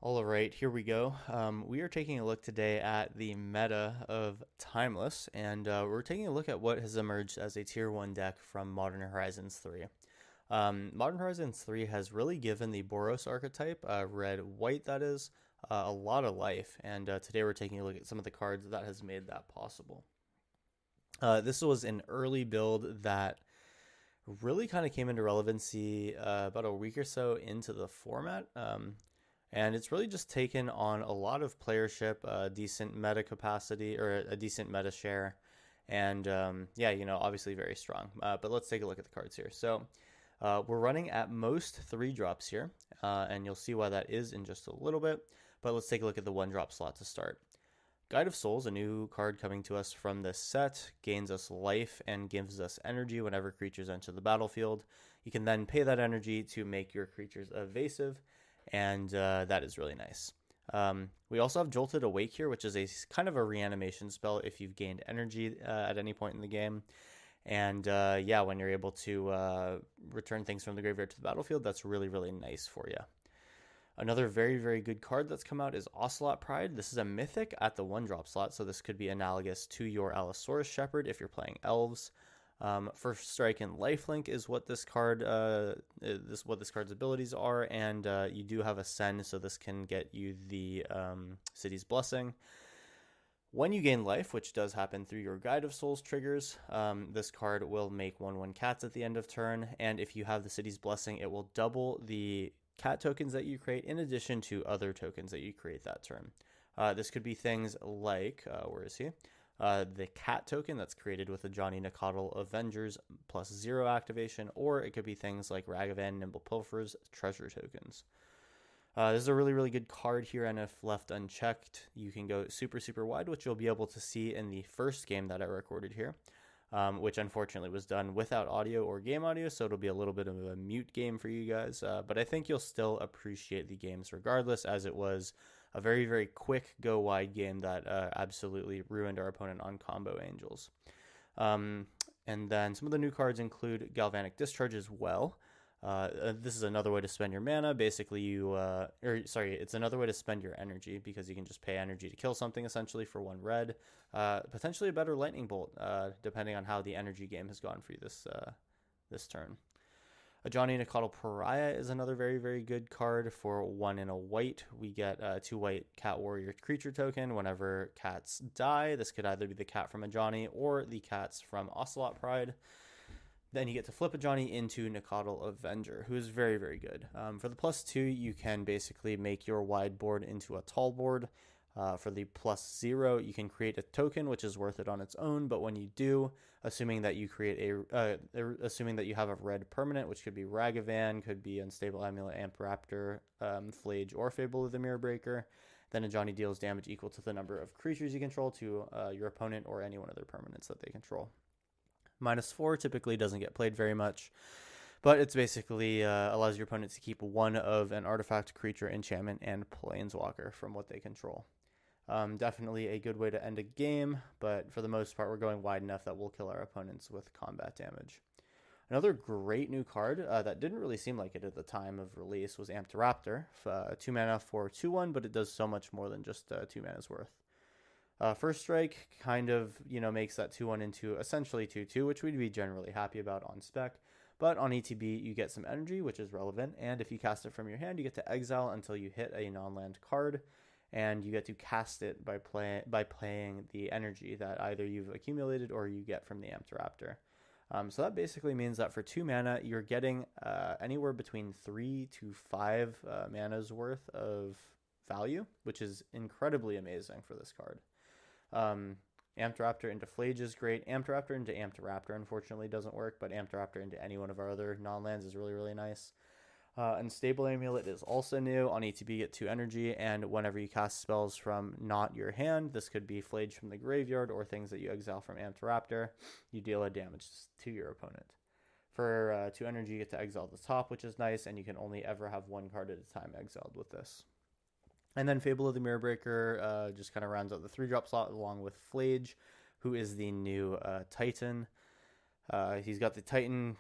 All right, here we go. We are taking a look today at the meta of Timeless, and we're taking a look at what has emerged as a Tier 1 deck from Modern Horizons 3. Modern Horizons 3 has really given the Boros archetype, red-white that is, a lot of life, and today we're taking a look at some of the cards that has made that possible. This was an early build that really kind of came into relevancy about a week or so into the format. And it's really just taken on a lot of playership, a decent meta capacity or a decent meta share, and yeah, obviously very strong. But let's take a look at the cards here. So we're running at most 3 drops here, and you'll see why that is in just a little bit. But let's take a look at the 1-drop slot to start. Guide of Souls, a new card coming to us from this set, gains us life and gives us energy whenever creatures enter the battlefield. You can then pay that energy to make your creatures evasive, and that is really nice. We also have Jolted Awake here, which is a kind of a reanimation spell if you've gained energy at any point in the game. And yeah, when you're able to return things from the graveyard to the battlefield, that's really, really nice for you. Another very, very good card that's come out is Ocelot Pride. This is a Mythic at the 1-drop slot, so this could be analogous to your Allosaurus Shepherd if you're playing Elves. First Strike and Lifelink is what this card, what this card's abilities are, and you do have Ascend, so this can get you the City's Blessing. When you gain life, which does happen through your Guide of Souls triggers, this card will make 1/1 cats at the end of turn, and if you have the City's Blessing, it will double the cat tokens that you create in addition to other tokens that you create that turn. This could be things like, where is he? The cat token that's created with the Johnny Nicodle Avengers +0 activation, or it could be things like Ragavan Nimble Pilfer's treasure tokens. This is a really, really good card here, and if left unchecked, you can go super, super wide, which you'll be able to see in the first game that I recorded here, which unfortunately was done without audio or game audio, so it'll be a little bit of a mute game for you guys, but I think you'll still appreciate the games regardless, as it was a very, very quick go wide game that absolutely ruined our opponent on Combo Angels. And then some of the new cards include Galvanic Discharge as well. This is another way to spend your mana. Basically, it's another way to spend your energy, because you can just pay energy to kill something essentially for 1 red. Potentially a better Lightning Bolt, depending on how the energy game has gone for you this turn. A Johnny Nicodle Pariah is another very, very good card for 1 and a white. We get a 2 white Cat Warrior creature token whenever cats die. This could either be the cat from a Johnny or the cats from Ocelot Pride. Then you get to flip a Johnny into Nicodle Avenger, who is very, very good. For the +2, you can basically make your wide board into a tall board. For the +0, you can create a token, which is worth it on its own. But when you do, assuming that you have a red permanent, which could be Ragavan, could be Unstable Amulet, Ampraptor, Flage, or Fable of the Mirror Breaker, then a Johnny deals damage equal to the number of creatures you control to your opponent or any one of their permanents that they control. -4 typically doesn't get played very much, but it's basically allows your opponent to keep 1 of an artifact, creature, enchantment, and planeswalker from what they control. Definitely a good way to end a game, but for the most part, we're going wide enough that we'll kill our opponents with combat damage. Another great new card that didn't really seem like it at the time of release was Amped Raptor. 2 mana for 2/1, but it does so much more than just 2 mana's worth. First Strike kind of, makes that 2/1 into essentially 2/2, which we'd be generally happy about on spec. But on ETB, you get some energy, which is relevant, and if you cast it from your hand, you get to exile until you hit a non-land card, and you get to cast it by playing the energy that either you've accumulated or you get from the Amped Raptor. So that basically means that for 2 mana, you're getting anywhere between 3 to 5 mana's worth of value, which is incredibly amazing for this card. Amped Raptor into Flage is great. Amped Raptor into Amped Raptor unfortunately doesn't work, but Amped Raptor into any one of our other non-lands is really, really nice. Unstable Amulet is also new. On ETB, get 2 energy, and whenever you cast spells from not your hand, this could be Flage from the graveyard or things that you exile from Amped Raptor, you deal a damage to your opponent. For 2 energy, you get to exile the top, which is nice, and you can only ever have 1 card at a time exiled with this. And then Fable of the Mirror Breaker just kind of rounds out the 3-drop slot along with Flage, who is the new Titan. He's got the Titan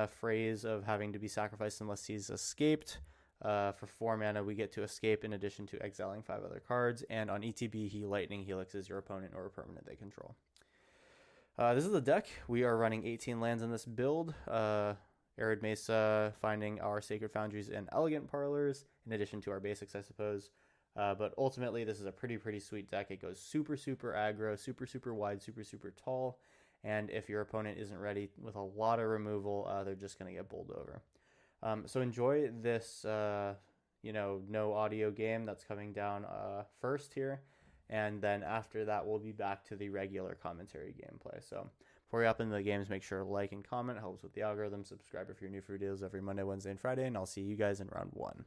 phrase of having to be sacrificed unless he's escaped. For 4 mana, we get to escape in addition to exiling 5 other cards. And on ETB, he lightning helixes your opponent or a permanent they control. This is the deck. We are running 18 lands in this build. Arid Mesa, finding our Sacred Foundries and Elegant Parlors, in addition to our basics, I suppose. But ultimately, this is a pretty sweet deck. It goes super aggro, super wide, super tall. And if your opponent isn't ready with a lot of removal, they're just going to get bowled over. So enjoy this, no audio game that's coming down first here. And then after that, we'll be back to the regular commentary gameplay. So before we hop into the games, make sure to like and comment. It helps with the algorithm. Subscribe if you're new for videos every Monday, Wednesday, and Friday. And I'll see you guys in round 1.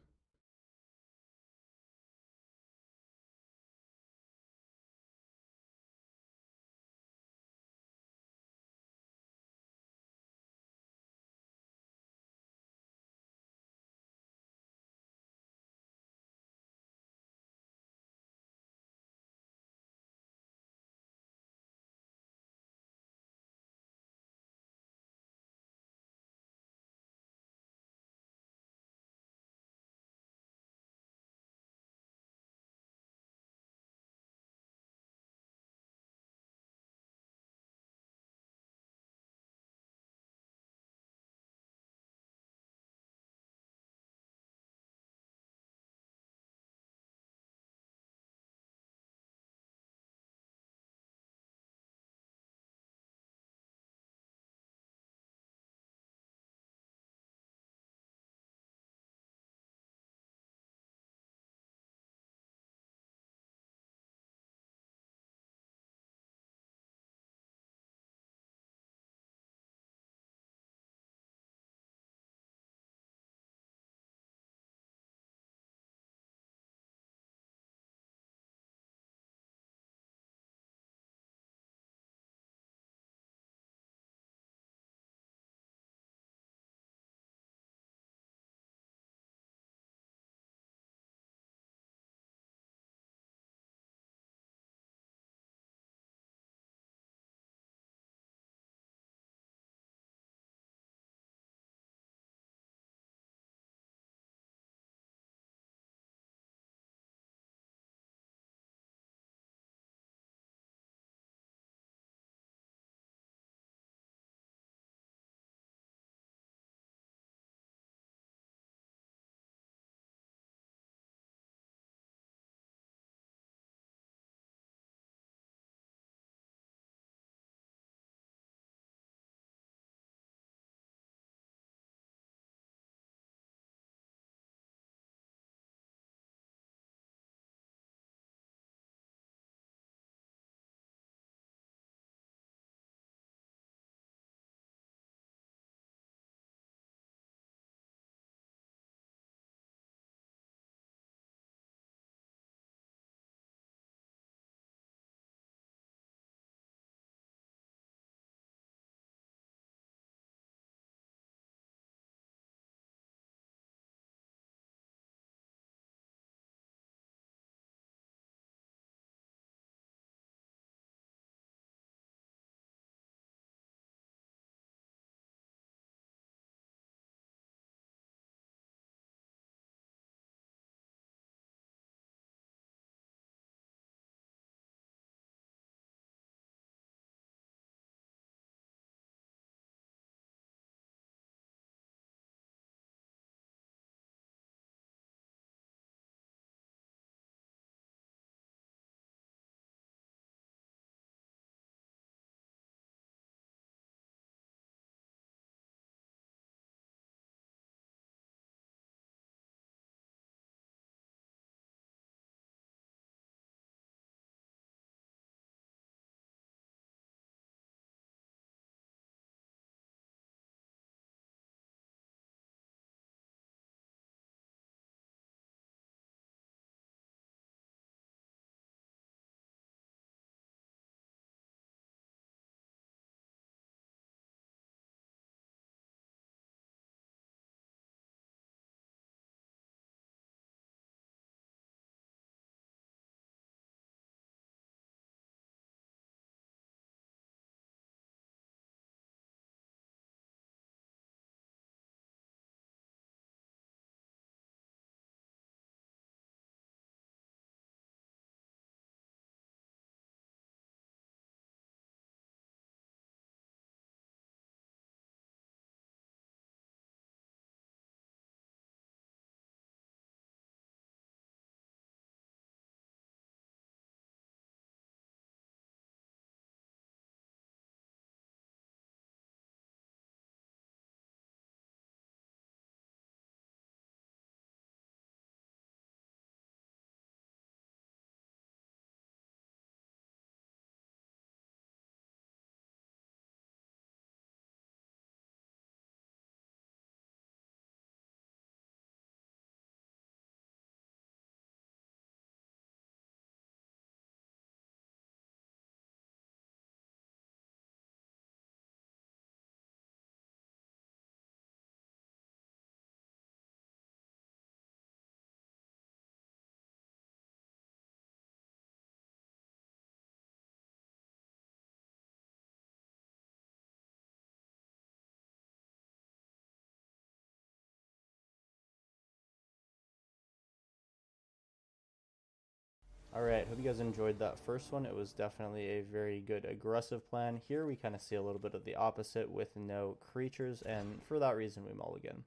Alright, hope you guys enjoyed that first one. It was definitely a very good aggressive plan. Here we kind of see a little bit of the opposite with no creatures, and for that reason we mulligan.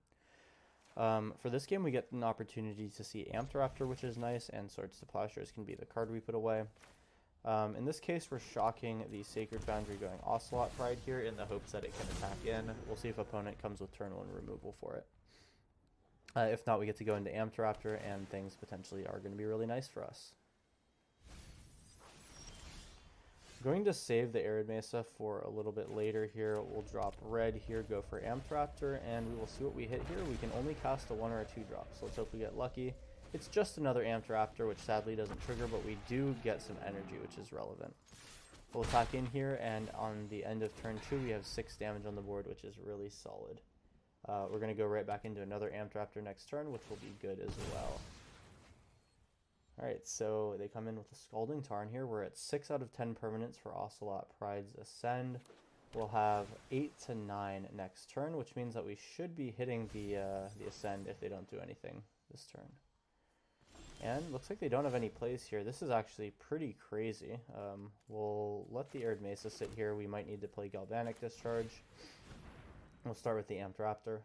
For this game we get an opportunity to see Amped Raptor, which is nice, and Swords to Plowshares can be the card we put away. In this case we're shocking the Sacred Foundry, going Ocelot Pride here in the hopes that it can attack in. We'll see if opponent comes with turn 1 removal for it. If not, we get to go into Amped Raptor, and things potentially are going to be really nice for us. I'm going to save the Arid Mesa for a little bit later here. We'll drop red here, go for Amped Raptor, and we will see what we hit here. We can only cast a 1 or a 2 drop, so let's hope we get lucky. It's just another Amped Raptor, which sadly doesn't trigger, but we do get some energy, which is relevant. We'll attack in here, and on the end of turn 2, we have 6 damage on the board, which is really solid. We're going to go right back into another Amped Raptor next turn, which will be good as well. Alright, so they come in with a Scalding Tarn here. We're at 6 out of 10 permanents for Ocelot Pride's Ascend. We'll have 8 to 9 next turn, which means that we should be hitting the Ascend if they don't do anything this turn. And looks like they don't have any plays here. This is actually pretty crazy. We'll let the Arid Mesa sit here. We might need to play Galvanic Discharge. We'll start with the Amped Raptor.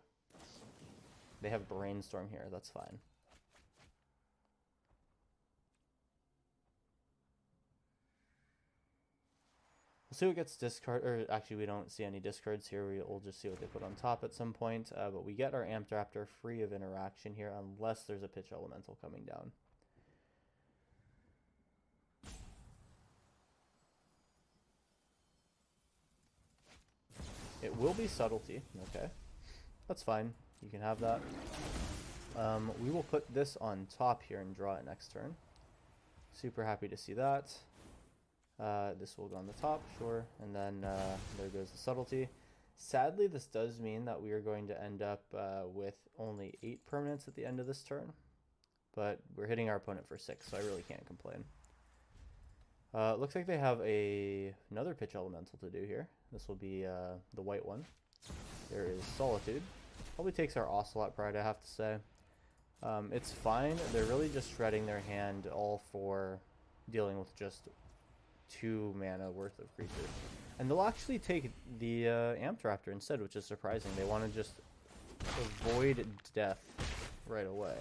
They have Brainstorm here, that's fine. We'll see what gets discard, or actually we don't see any discards here. We'll just see what they put on top at some point. But we get our Amped Raptor free of interaction here unless there's a Pitch Elemental coming down. It will be Subtlety, okay. That's fine, you can have that. We will put this on top here and draw it next turn. Super happy to see that. This will go on the top, sure, and then there goes the Subtlety. Sadly, this does mean that we are going to end up with only 8 permanents at the end of this turn, but we're hitting our opponent for 6, so I really can't complain. Looks like they have another Pitch Elemental to do here. This will be the white one. There is Solitude. Probably takes our Ocelot Pride, I have to say. It's fine. They're really just shredding their hand all for dealing with just 2 mana worth of creatures. And they'll actually take the Amped Raptor instead, which is surprising. They want to just avoid death right away.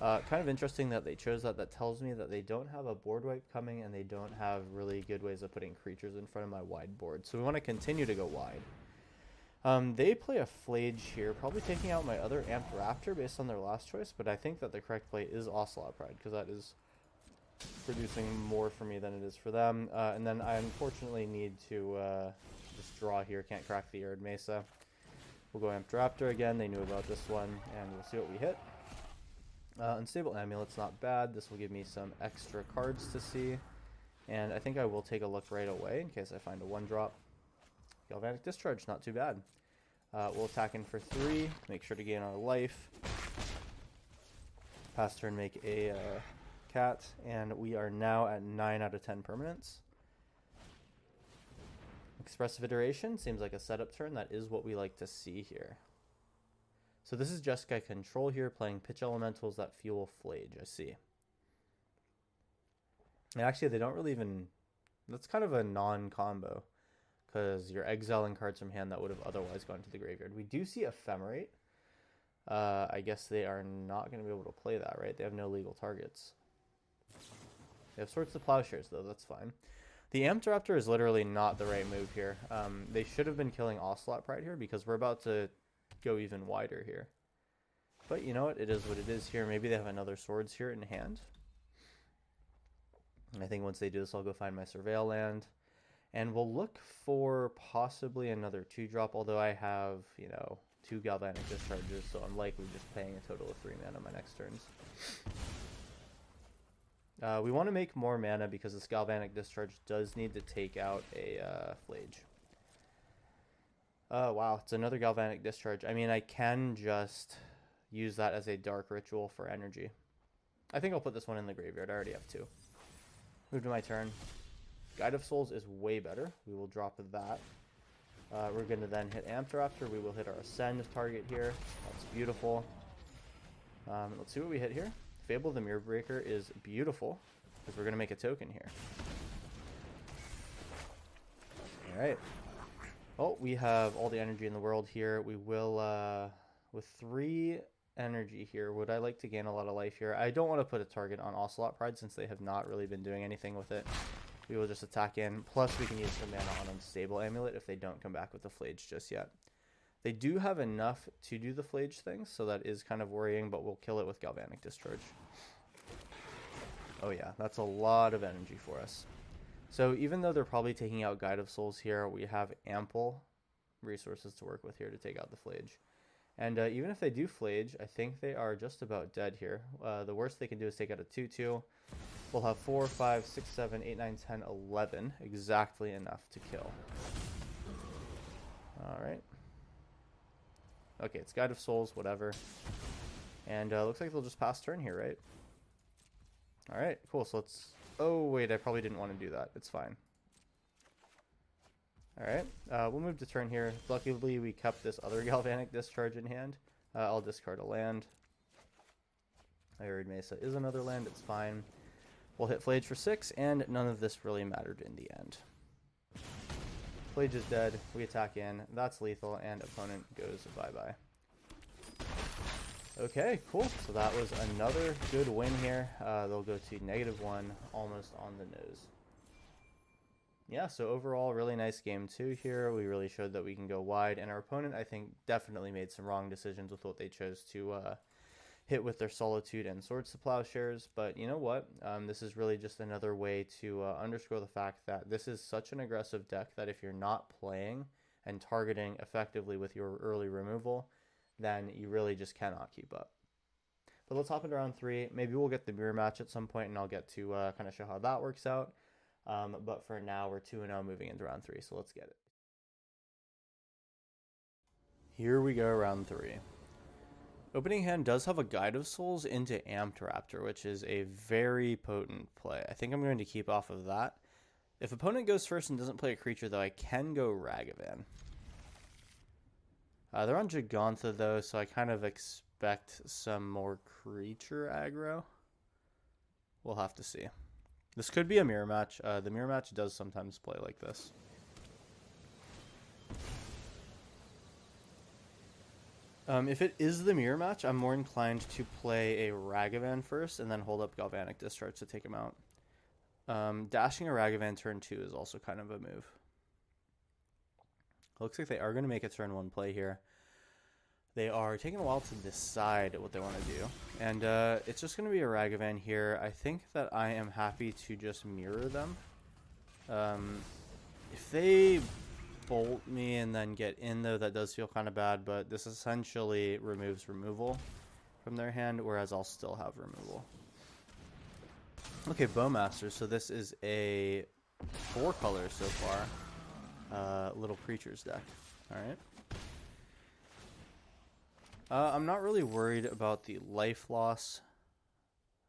Kind of interesting that they chose that. That tells me that they don't have a board wipe coming, and they don't have really good ways of putting creatures in front of my wide board. So we want to continue to go wide. They play a Flage here, probably taking out my other Amped Raptor based on their last choice, but I think that the correct play is Ocelot Pride, because that is producing more for me than it is for them. And then I unfortunately need to just draw here, can't crack the Arid Mesa. We'll go Amped Raptor again, they knew about this one, and we'll see what we hit. Unstable Amulet's not bad. This will give me some extra cards to see, and I think I will take a look right away in case I find a 1-drop. Galvanic Discharge, not too bad. We'll attack in for 3, make sure to gain our life. Pass turn, make a cat, and we are now at 9 out of 10 permanents. Expressive Iteration seems like a setup turn. That is what we like to see here. So this is Jeskai Control here, playing Pitch Elementals that fuel Flage, I see. And actually, they don't really even... That's kind of a non-combo, because you're exiling cards from hand that would have otherwise gone to the graveyard. We do see Ephemerate. I guess they are not going to be able to play that, right? They have no legal targets. They have Swords to Plowshares, though. That's fine. The Amped Raptor is literally not the right move here. They should have been killing Ocelot Pride here, because we're about to go even wider here. But you know what? It is what it is here. Maybe they have another Swords here in hand. And I think once they do this, I'll go find my Surveil land. And we'll look for possibly another 2-drop, although I have, you know, 2 Galvanic Discharges, so I'm likely just paying a total of 3 mana my next turns. We want to make more mana because this Galvanic Discharge does need to take out a Flage. Wow, it's another Galvanic Discharge. I mean, I can just use that as a Dark Ritual for energy. I think I'll put this one in the graveyard. I already have 2. Move to my turn. Guide of Souls is way better. We will drop that. We're going to then hit Amped Raptor. We will hit our Ascend target here. That's beautiful. Let's see what we hit here. Fable the Mirror Breaker is beautiful. because we're going to make a token here. All right. Oh, we have all the energy in the world here. We will, with 3 energy here, would I like to gain a lot of life here? I don't want to put a target on Ocelot Pride since they have not really been doing anything with it. We will just attack in. Plus, we can use some mana on Unstable Amulet if they don't come back with the Flage just yet. They do have enough to do the Flage thing, so that is kind of worrying, but we'll kill it with Galvanic Discharge. Oh yeah, that's a lot of energy for us. So even though they're probably taking out Guide of Souls here, we have ample resources to work with here to take out the Flage. And even if they do Flage, I think they are just about dead here. The worst they can do is take out a 2-2. We'll have 4, 5, 6, 7, 8, 9, 10, 11. Exactly enough to kill. Alright. Okay, it's Guide of Souls, whatever. And looks like they'll just pass turn here, right? Alright, cool. So let's... Oh, wait, I probably didn't want to do that. It's fine. Alright, we'll move to turn here. Luckily, we kept this other Galvanic Discharge in hand. I'll discard a land. Arid Mesa is another land. It's fine. We'll hit Flage for 6, and none of this really mattered in the end. Flage is dead. We attack in. That's lethal, and opponent goes bye-bye. Okay, cool. So that was another good win here. They'll go to -1, almost on the nose. Yeah, so overall, really nice game 2 here. We really showed that we can go wide, and our opponent, I think, definitely made some wrong decisions with what they chose to hit with their Solitude and Swords to Plowshares. But you know what? This is really just another way to underscore the fact that this is such an aggressive deck that if you're not playing and targeting effectively with your early removal, then you really just cannot keep up. But let's hop into round 3. Maybe we'll get the mirror match at some point, and I'll get to kind of show how that works out. But for now, we're 2-0 moving into round 3, so let's get it. Here we go, round 3. Opening hand does have a Guide of Souls into Amped Raptor, which is a very potent play. I think I'm going to keep off of that. If opponent goes first and doesn't play a creature, though, I can go Ragavan. They're on Gigantha, though, so I kind of expect some more creature aggro. We'll have to see. This could be a mirror match. The mirror match does sometimes play like this. If it is the mirror match, I'm more inclined to play a Ragavan first and then hold up Galvanic Discharge to take him out. Dashing a Ragavan turn 2 is also kind of a move. Looks like they are going to make a turn 1 play here. They are taking a while to decide what they want to do. And it's just going to be a Ragavan here. I think that I am happy to just mirror them. If they bolt me and then get in, though, that does feel kind of bad. But this essentially removes removal from their hand, whereas I'll still have removal. Okay, Bowmaster. So this is a 4-color so far. Little creatures deck. Alright. I'm not really worried about the life loss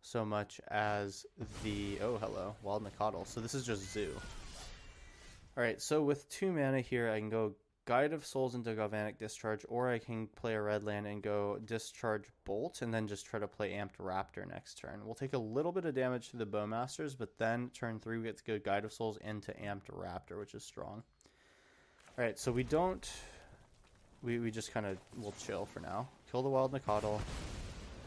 so much as the... Oh, hello. Wild Nacatl. So this is just Zoo. Alright, so with 2 mana here, I can go Guide of Souls into Galvanic Discharge, or I can play a red land and go Discharge Bolt, and then just try to play Amped Raptor next turn. We'll take a little bit of damage to the Bowmasters, but then turn 3 we get to go Guide of Souls into Amped Raptor, which is strong. Alright, so we don't... We just kind of will chill for now. Kill the Wild Nacatl.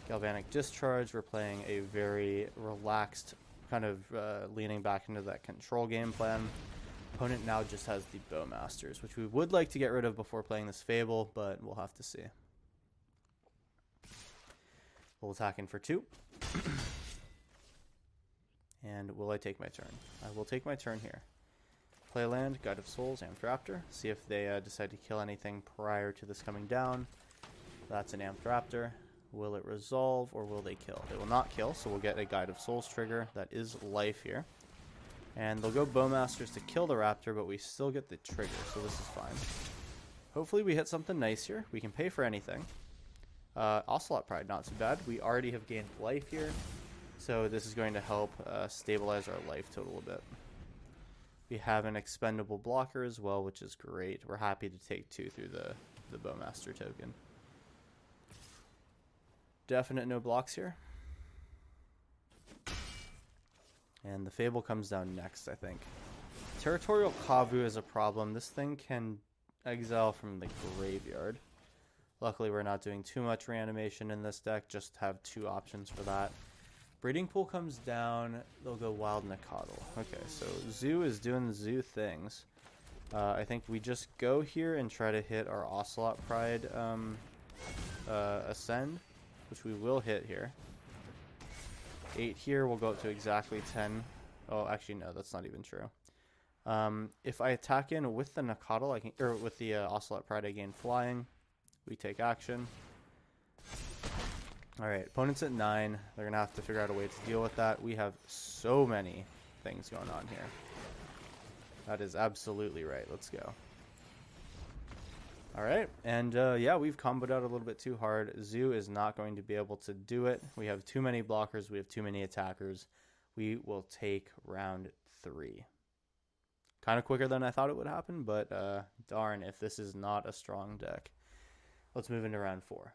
Galvanic Discharge. We're playing a very relaxed, kind of leaning back into that control game plan. Opponent now just has the Bowmasters, which we would like to get rid of before playing this Fable, but we'll have to see. We'll attack in for 2. And will I take my turn? I will take my turn here. Play land, Guide of Souls, Amped Raptor. See if they decide to kill anything prior to this coming down. That's an Amped Raptor. Will it resolve or will they kill? They will not kill, so we'll get a Guide of Souls trigger. That is life here. And they'll go Bowmasters to kill the Raptor, but we still get the trigger, so this is fine. Hopefully we hit something nice here. We can pay for anything. Ocelot Pride, not too bad. We already have gained life here, so this is going to help stabilize our life total a bit. We have an expendable blocker as well, which is great. We're happy to take 2 through the Bowmaster token. Definite no blocks here. And the Fable comes down next, I think. Territorial Kavu is a problem. This thing can exile from the graveyard. Luckily, we're not doing too much reanimation in this deck. Just have 2 options for that. Breeding Pool comes down. They'll go Wild Nacatl. Okay, so Zoo is doing Zoo things. I think we just go here and try to hit our Ocelot Pride Ascend, which we will hit here. 8 here, we'll go up to exactly 10. Oh, actually, no, that's not even true. If I attack in with the Nacatl, I can, or with the Ocelot Pride, I gain flying. We take action. Alright, opponent's at 9. They're going to have to figure out a way to deal with that. We have so many things going on here. That is absolutely right. Let's go. Alright, and yeah, we've comboed out a little bit too hard. Zoo is not going to be able to do it. We have too many blockers. We have too many attackers. We will take round 3. Kind of quicker than I thought it would happen, but darn if this is not a strong deck. Let's move into round 4.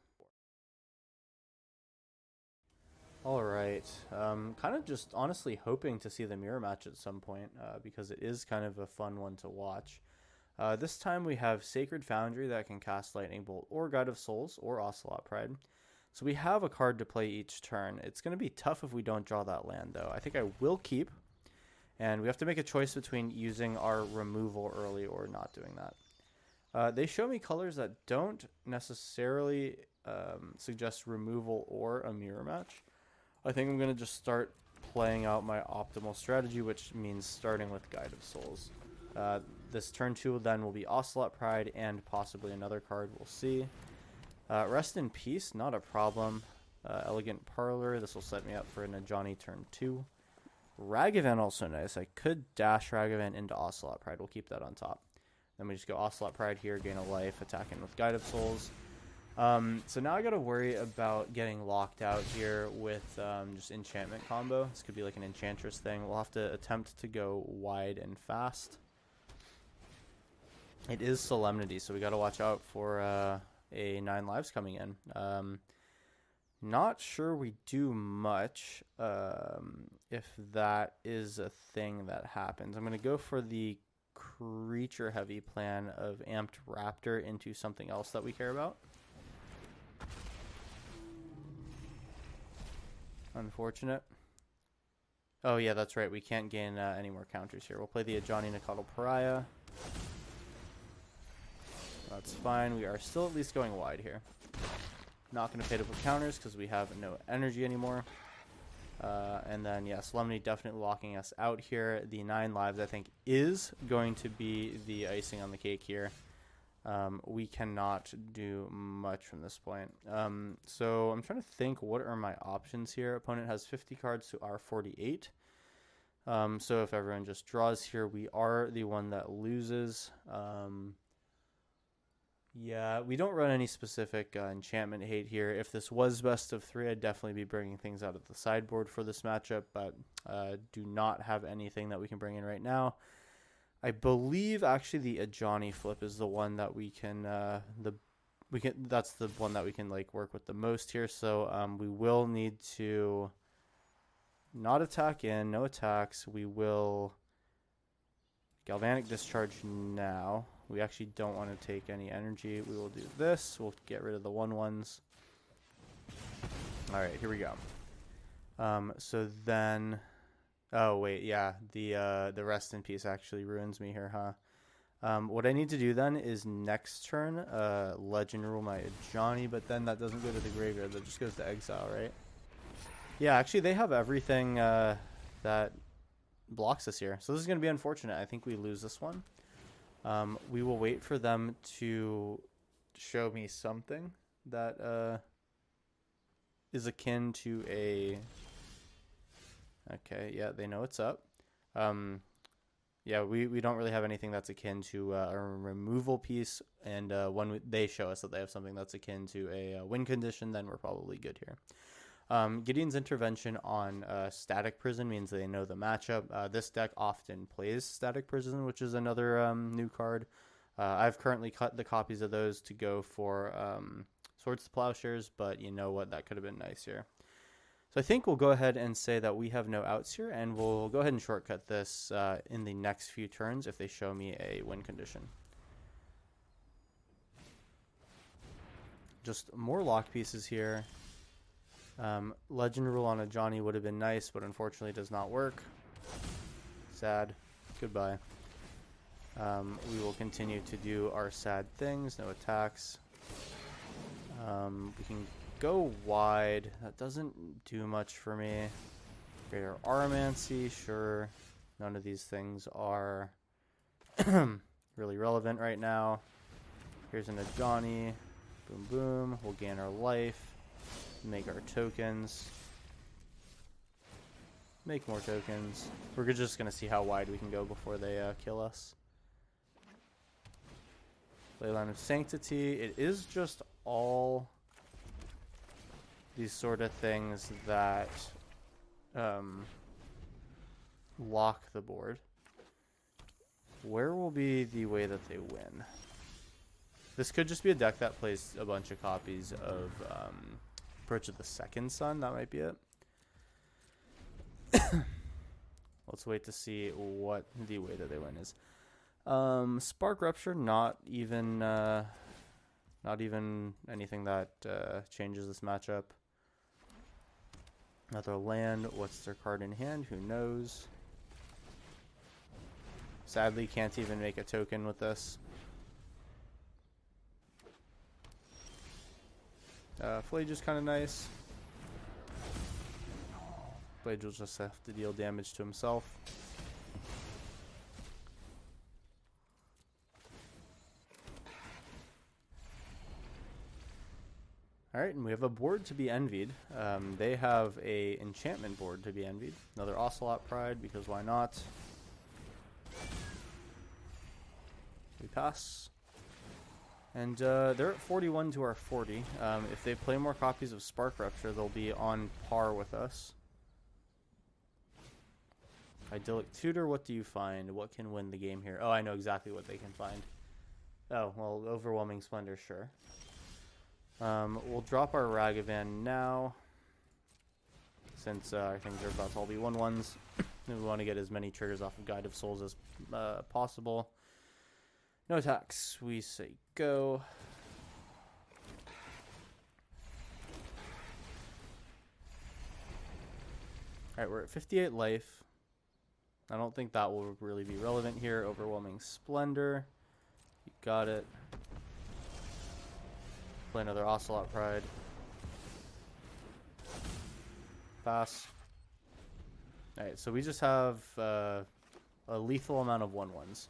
Alright, kind of just honestly hoping to see the mirror match at some point, because it is kind of a fun one to watch. This time we have Sacred Foundry that can cast Lightning Bolt or Guide of Souls or Ocelot Pride. So we have a card to play each turn. It's going to be tough if we don't draw that land though. I think I will keep, and we have to make a choice between using our removal early or not doing that. They show me colors that don't necessarily suggest removal or a mirror match. I think I'm going to just start playing out my optimal strategy, which means starting with Guide of Souls. This turn 2 then will be Ocelot Pride and possibly another card, we'll see. Rest in Peace, not a problem. Elegant Parlor, this will set me up for an Ajani turn 2. Ragavan also nice. I could dash Ragavan into Ocelot Pride, we'll keep that on top. Then we just go Ocelot Pride here, gain a life, attacking with Guide of Souls. So now I gotta worry about getting locked out here with just enchantment combo. This could be like an Enchantress thing. We'll have to attempt to go wide and fast. It is Solemnity, so we gotta watch out for a 9 lives coming in. Not sure we do much if that is a thing that happens. I'm gonna go for the creature heavy plan of Amped Raptor into something else that we care about. Unfortunate. Oh yeah, that's right. We can't gain any more counters here. We'll play the Ajani Nacatl Pariah. That's fine. We are still at least going wide here. Not going to pay to put counters because we have no energy anymore. And then, yeah, Solemnity definitely locking us out here. The 9 lives, I think, is going to be the icing on the cake here. We cannot do much from this point. So I'm trying to think, what are my options here? Opponent has 50 cards to our 48. So if everyone just draws here, we are the one that loses. Yeah, we don't run any specific enchantment hate here. If this was best of 3, I'd definitely be bringing things out of the sideboard for this matchup, but do not have anything that we can bring in right now. I believe actually the Ajani flip is the one that we can that's the one that we can like work with the most here. So we will need to not attack in, no attacks. We will Galvanic Discharge now. We actually don't want to take any energy. We will do this. We'll get rid of the 1/1s. All right, here we go. So then, oh wait, yeah, the Rest in Peace actually ruins me here, huh? What I need to do then is next turn, Legend Rule my Ajani, but then that doesn't go to the graveyard. That just goes to exile, right? Yeah, actually they have everything that blocks us here. So this is going to be unfortunate. I think we lose this one. We will wait for them to show me something that is akin to a... Okay, yeah, they know what's up. Yeah, we don't really have anything that's akin to a removal piece, and when they show us that they have something that's akin to a win condition, then we're probably good here. Gideon's Intervention on Static Prison means they know the matchup. This deck often plays Static Prison, which is another new card. I've currently cut the copies of those to go for Swords to Plowshares, but you know what? That could have been nice here. So I think we'll go ahead and say that we have no outs here, and we'll go ahead and shortcut this in the next few turns if they show me a win condition. Just more lock pieces here. Legend rule on a Johnny would have been nice, but unfortunately it does not work. Sad. Goodbye. We will continue to do our sad things. No attacks. We can go wide. That doesn't do much for me. Greater Aromancy, sure. None of these things are really relevant right now. Here's an Ajani. Boom, boom. We'll gain our life. Make our tokens. Make more tokens. We're just going to see how wide we can go before they kill us. Leyline of Sanctity. It is just all these sort of things that lock the board. Where will be the way that they win? This could just be a deck that plays a bunch of copies of Approach of the Second Sun. That might be it. Let's wait to see what the way that they win is. Spark Rupture, not even anything that changes this matchup. Another land. What's their card in hand? Who knows? Sadly, can't even make a token with this. Flage is kind of nice. Flage will just have to deal damage to himself. Alright, and we have a board to be envied. They have a enchantment board to be envied. Another Ocelot Pride, because why not? We pass. And they're at 41 to our 40. If they play more copies of Spark Rupture, they'll be on par with us. Idyllic Tutor, what do you find? What can win the game here? Oh, I know exactly what they can find. Oh, well, Overwhelming Splendor, sure. We'll drop our Ragavan now, since our things are about to all be 1/1s. We want to get as many triggers off of Guide of Souls as possible. No attacks. We say go. Alright, we're at 58 life. I don't think that will really be relevant here. Overwhelming Splendor. You got it. Play another Ocelot Pride. Pass. Alright, so we just have a lethal amount of 1/1s.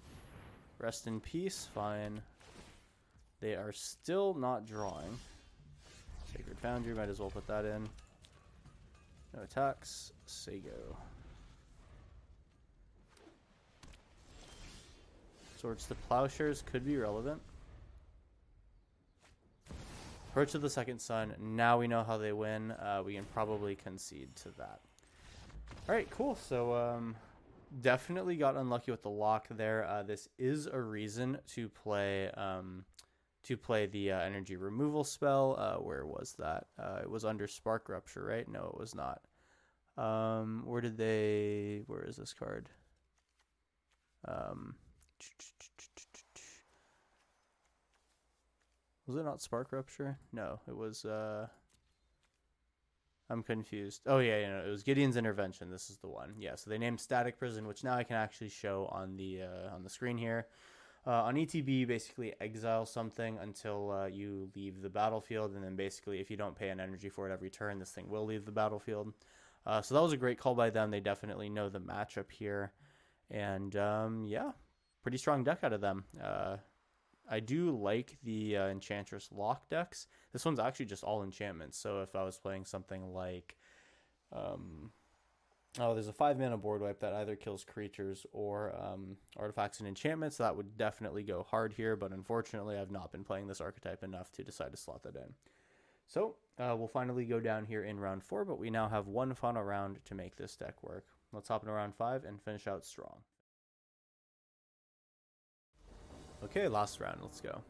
Rest in peace, fine. They are still not drawing. Sacred Foundry, might as well put that in. No attacks, say go. Swords to Plowshares could be relevant. Approach of the Second Sun, now we know how they win. We can probably concede to that. Alright, cool. So, definitely got unlucky with the lock there. This is a reason to play the energy removal spell. Where was that? It was under Spark Rupture, right? No, it was not. Where is this card? Was it not Spark Rupture? No, it was I'm confused. Oh yeah, no, it was Gideon's Intervention. This is the one. Yeah, so they named Static Prison, which now I can actually show on the screen here. On ETB, you basically exile something until you leave the battlefield, and then basically if you don't pay an energy for it every turn, this thing will leave the battlefield. So that was a great call by them. They definitely know the matchup here, and yeah, pretty strong deck out of them. I do like the Enchantress lock decks. This one's actually just all enchantments. So if I was playing something like, there's a 5-mana board wipe that either kills creatures or artifacts and enchantments, that would definitely go hard here. But unfortunately, I've not been playing this archetype enough to decide to slot that in. So we'll finally go down here in round 4, but we now have one final round to make this deck work. Let's hop into round 5 and finish out strong. Okay, last round, let's go.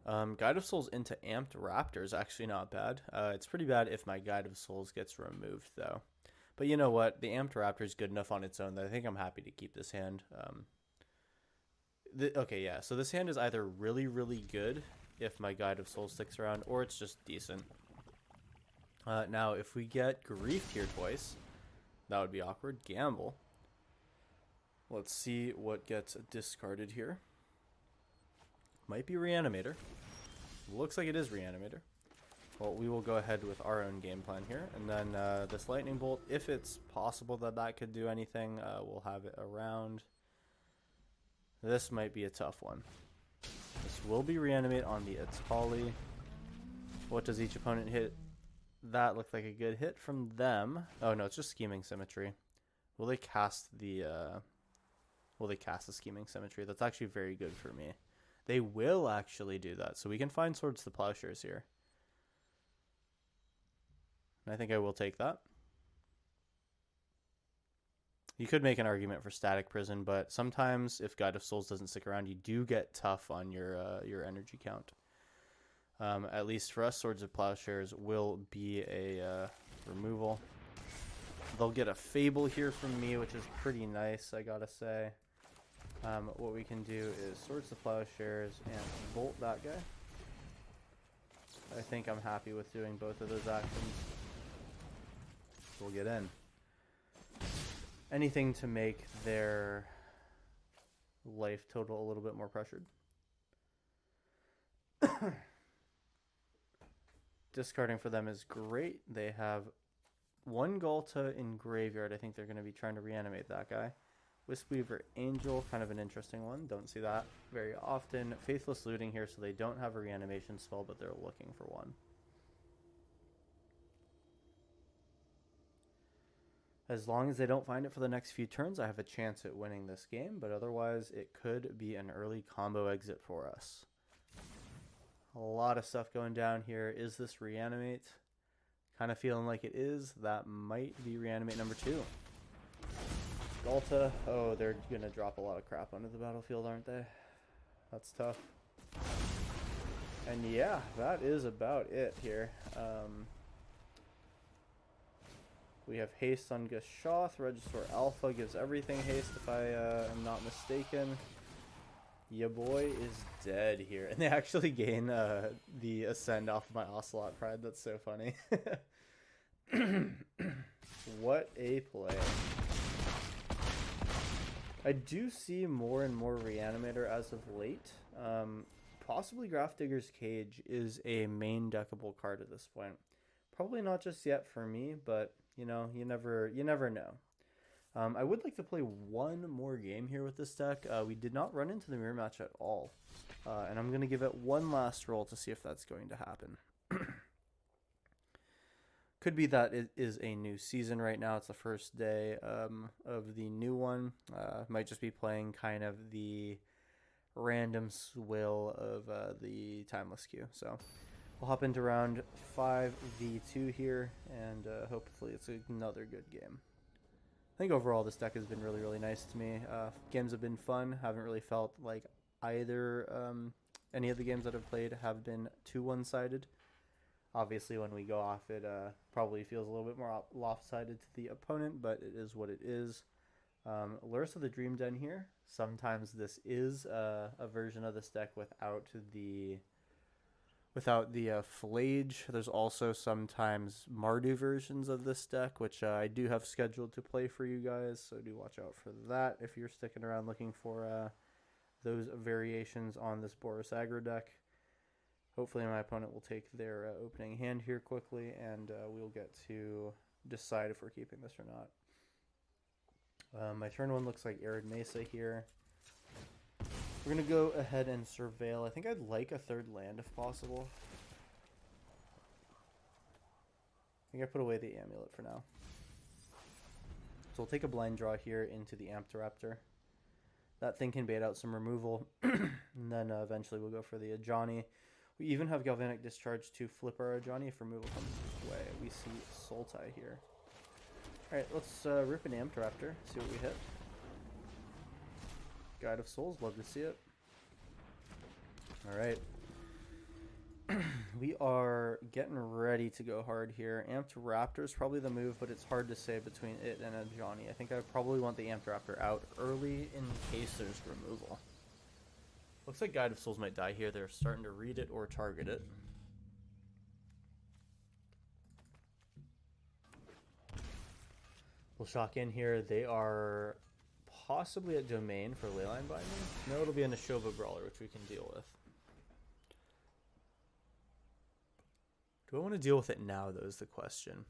Guide of Souls into Amped Raptor is actually not bad. It's pretty bad if my Guide of Souls gets removed, though. But you know what? The Amped Raptor is good enough on its own that I think I'm happy to keep this hand. Okay, yeah. So this hand is either really, really good if my Guide of Souls sticks around, or it's just decent. Now, if we get Grief here twice, that would be awkward. Gamble. Let's see what gets discarded here. Might be Reanimator. Looks like it is Reanimator. Well, we will go ahead with our own game plan here. And then this Lightning Bolt, if it's possible that that could do anything, we'll have it around. This might be a tough one. This will be Reanimate on the Atali. What does each opponent hit? That looked like a good hit from them. Oh no, it's just Scheming Symmetry. Will they cast the Scheming Symmetry? That's actually very good for me. They will actually do that. So we can find Swords to Plowshares here. And I think I will take that. You could make an argument for Static Prison, but sometimes if Guide of Souls doesn't stick around, you do get tough on your energy count. At least for us, Swords of Plowshares will be a removal. They'll get a Fable here from me, which is pretty nice, I gotta say. What we can do is Swords of Plowshares and Bolt that guy. I think I'm happy with doing both of those actions. We'll get in. Anything to make their life total a little bit more pressured. Discarding for them is great. They have one Galta in graveyard. I think they're going to be trying to reanimate that guy. Wispweaver Angel, kind of an interesting one. Don't see that very often. Faithless Looting here, so they don't have a reanimation spell, but they're looking for one. As long as they don't find it for the next few turns, I have a chance at winning this game, but otherwise it could be an early combo exit for us. A lot of stuff going down here. Is this Reanimate? Kind of feeling like it is. That might be Reanimate number 2. Galta. Oh, they're going to drop a lot of crap onto the battlefield, aren't they? That's tough. And yeah, that is about it here. We have haste on Gashoth. Register Alpha gives everything haste if I am not mistaken. Ya boy is dead here. And they actually gain the Ascend off of my Ocelot Pride. That's so funny. What a play. I do see more and more Reanimator as of late. Possibly Grafdigger's Cage is a main deckable card at this point. Probably not just yet for me, but you know, you never know. I would like to play one more game here with this deck. We did not run into the mirror match at all. And I'm going to give it one last roll to see if that's going to happen. Could be that it is a new season right now. It's the first day of the new one. Might just be playing kind of the random swill of the Timeless queue. So we'll hop into round 5v2 here, and hopefully it's another good game. I think overall this deck has been really, really nice to me. Games have been fun. Haven't really felt like either any of the games that I've played have been too one-sided. Obviously, when we go off, it probably feels a little bit more lopsided to the opponent, but it is what it is. Lurrus of the Dream Den here. Sometimes this is a version of this deck without the Flage. There's also sometimes Mardu versions of this deck, which I do have scheduled to play for you guys, so do watch out for that if you're sticking around looking for those variations on this Boros aggro deck. Hopefully my opponent will take their opening hand here quickly, and we'll get to decide if we're keeping this or not. My turn 1 looks like Arid Mesa here. We're going to go ahead and Surveil. I think I'd like a 3rd land if possible. I think I put away the Amulet for now. So we'll take a blind draw here into the Ampteraptor. That thing can bait out some removal. And then eventually we'll go for the Ajani. We even have Galvanic Discharge to flip our Ajani if removal comes this way. We see Sultai here. Alright, let's rip an Ampteraptor, see what we hit. Guide of Souls, love to see it. Alright. We are getting ready to go hard here. Amped Raptor is probably the move, but it's hard to say between it and a Johnny. I think I probably want the Amped Raptor out early in case there's removal. Looks like Guide of Souls might die here. They're starting to read it or target it. We'll shock in here. They are possibly at Domain for Leyline Binding. No, it'll be an Neshoba Brawler, which we can deal with. Do I want to deal with it now, though, is the question.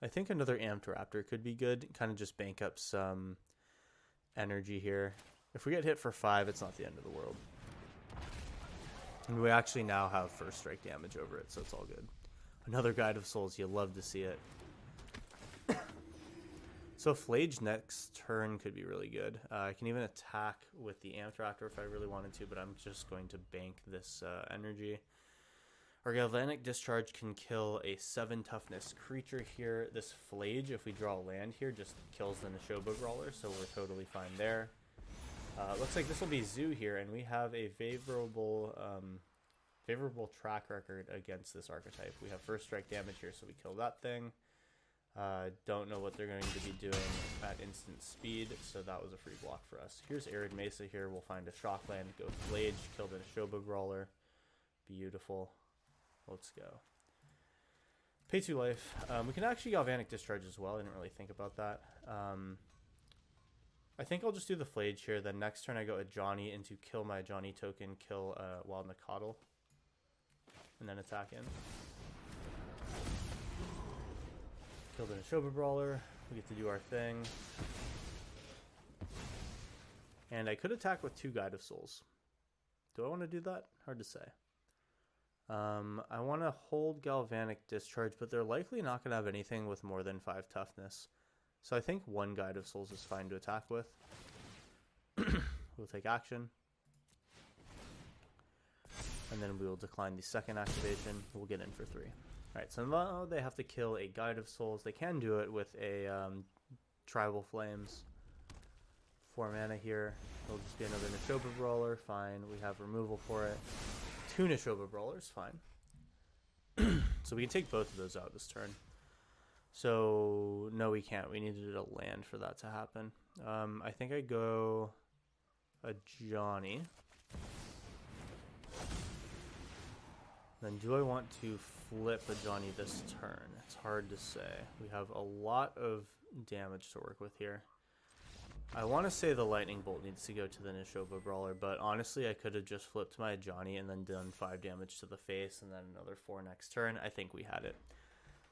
I think another Amped Raptor could be good. Kind of just bank up some energy here. If we get hit for 5, it's not the end of the world. And we actually now have first strike damage over it, so it's all good. Another Guide of Souls, you love to see it. So Flage next turn could be really good. I can even attack with the Amped Raptor if I really wanted to, but I'm just going to bank this energy. Our Galvanic Discharge can kill a 7 toughness creature here. This Flage, if we draw land here, just kills the Neshoba Brawler, so we're totally fine there. Looks like this will be Zoo here, and we have a favorable track record against this archetype. We have first strike damage here, so we kill that thing. Don't know what they're going to be doing at instant speed, so that was a free block for us. Here's Arid Mesa here. We'll find a Shockland, go Flage, kill the Neshoba Brawler. Beautiful. Let's go. Pay 2 life. We can actually Galvanic Discharge as well. I didn't really think about that. I think I'll just do the Flage here. Then next turn I go a Johnny into kill my Johnny token, kill Wild Nacatl, and then attack in. Kill the Neshoba Brawler. We get to do our thing. And I could attack with 2 Guide of Souls. Do I want to do that? Hard to say. I want to hold Galvanic Discharge, but they're likely not going to have anything with more than 5 toughness. So I think 1 Guide of Souls is fine to attack with. We'll take action. And then we will decline the second activation. We'll get in for 3. Alright, so now they have to kill a Guide of Souls. They can do it with a Tribal Flames. 4 mana here. It'll just be another Neshoba Brawler. Fine. We have removal for it. 2 Neshoba Brawlers. Fine. So we can take both of those out this turn. So, no, we can't. We needed a land for that to happen. I think I go a Johnny. Then do I want to flip a Johnny this turn? It's hard to say. We have a lot of damage to work with here. I want to say the Lightning Bolt needs to go to the Neshoba Brawler, but honestly I could have just flipped my Johnny and then done 5 damage to the face and then another 4 next turn. I think we had it.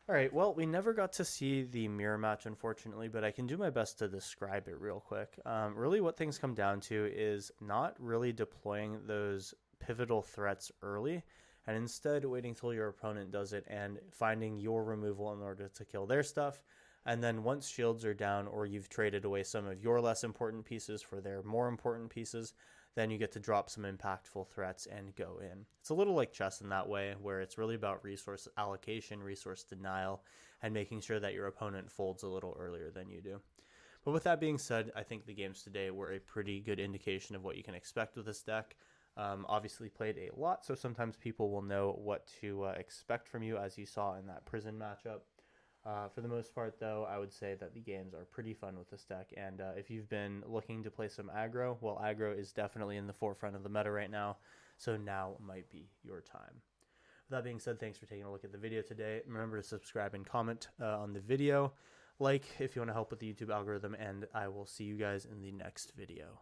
Alright, well, we never got to see the mirror match, unfortunately, but I can do my best to describe it real quick. Really what things come down to is not really deploying those pivotal threats early, and instead waiting till your opponent does it and finding your removal in order to kill their stuff. And then once shields are down or you've traded away some of your less important pieces for their more important pieces, then you get to drop some impactful threats and go in. It's a little like chess in that way, where it's really about resource allocation, resource denial, and making sure that your opponent folds a little earlier than you do. But with that being said, I think the games today were a pretty good indication of what you can expect with this deck. Obviously played a lot, so sometimes people will know what to expect from you, as you saw in that prison matchup. For the most part, though, I would say that the games are pretty fun with this deck, and if you've been looking to play some aggro, well, aggro is definitely in the forefront of the meta right now, so now might be your time. With that being said, thanks for taking a look at the video today. Remember to subscribe and comment on the video, like if you want to help with the YouTube algorithm, and I will see you guys in the next video.